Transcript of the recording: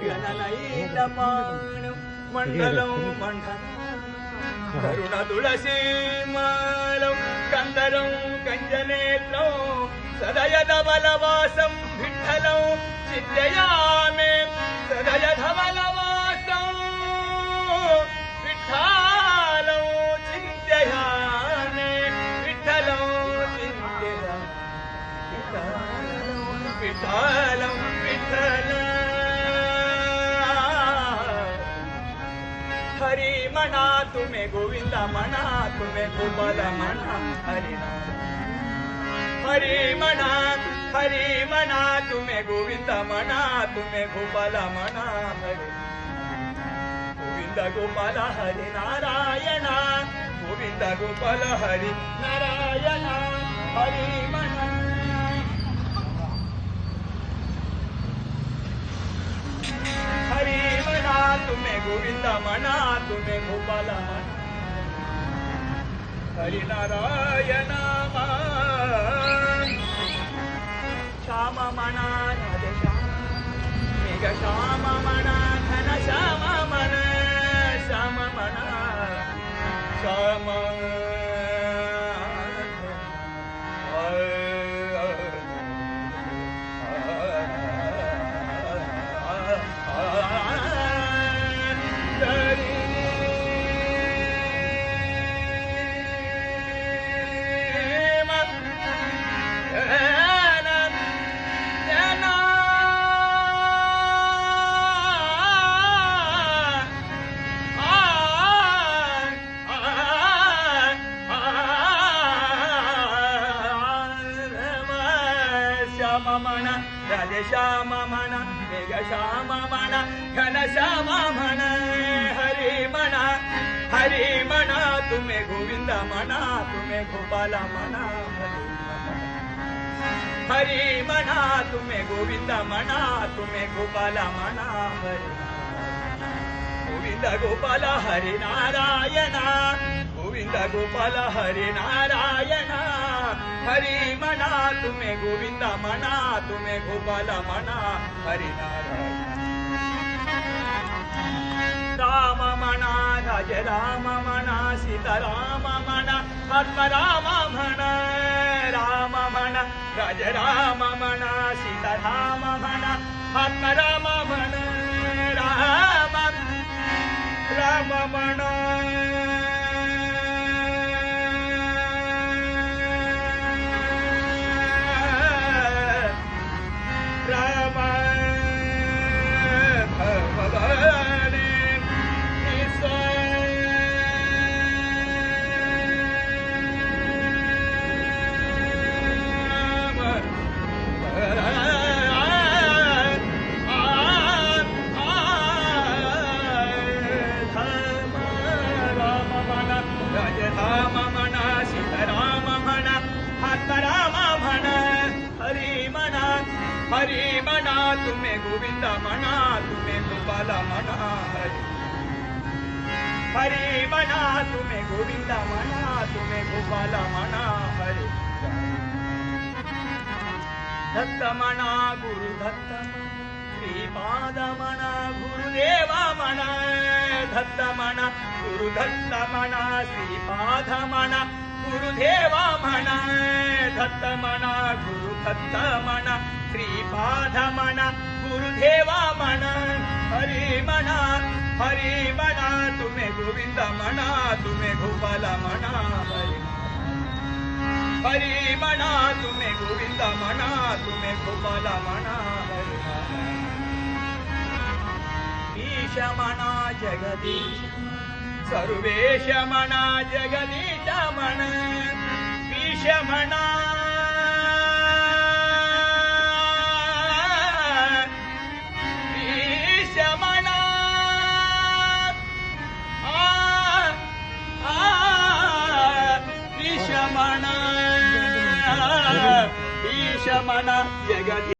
गणनयितपाणं मण्डलं करुणतुलसीमालं कन्दरं कञ्जनेत्रं सदयधवलवासं विठ्ठलं चिन्तयामि सदयधवलवासं विठ्ठलं चिन्तयामि विठ्ठलं चिन्तयामि विठ्ठलं विठ्ठलं हरि मना तुम्हें गोविंदा मना तुम्हें गोपाल मना हरि मना तुम्हें गोविंदा मना तुम्हें गोपाल मना हरि गोविंद गोपाल हरि नारायण गोविंद गोपाल हरि नारायण हरि मना हरि मना तुम्हें गोविंद मना तुम्हें गोपाल मना हरि नारायण श्याम मना राधे श्याम मेघ श्याम मना घन श्याम मन श्याम मना श्याम मन राधे श्याम मन मेघ श्याम मन घन श्याम मन हरि मना तुम्हें गोविंद मना तुम्हें गोपाल मना हरि मना तुम्हें गोविंद मना तुम्हें गोपाल मना गोविंद गोपाल हरि नारायण गोविंद गोपाल हरि नारायण हरि मना तुम्हें गोविंद मना तुम्हें गोपाल मना हरि नारायण राम मना राज राम मना सीता राम मना आत्म राम मना राम मना राज राम मना सीता राम मना आत्म राम मना राम मना हरि मना तुम्हें गोविंद मना तुम्हें गोपाल मना हरि मना तुम्हें गोविंद मना तुम्हें गोपाल मना हरि दत्त मना गुरु दत्त श्रीपाद मना गुरुदेव मना दत्त मना गुरु दत्त मना श्रीपाद मना गुरुदेव मना दत्त मना गुरु दत्त मना श्रीपाद मना गुरुदेव मना हरि मना तुम्हें गोविंद मना तुम्हें गोपाल मना हरि मना तुम्हें गोविंद मना तुम्हें गोपाल मना ईश मना जगदीश सर्वेश मना जगदीश मना ईश मना ईश मना जगति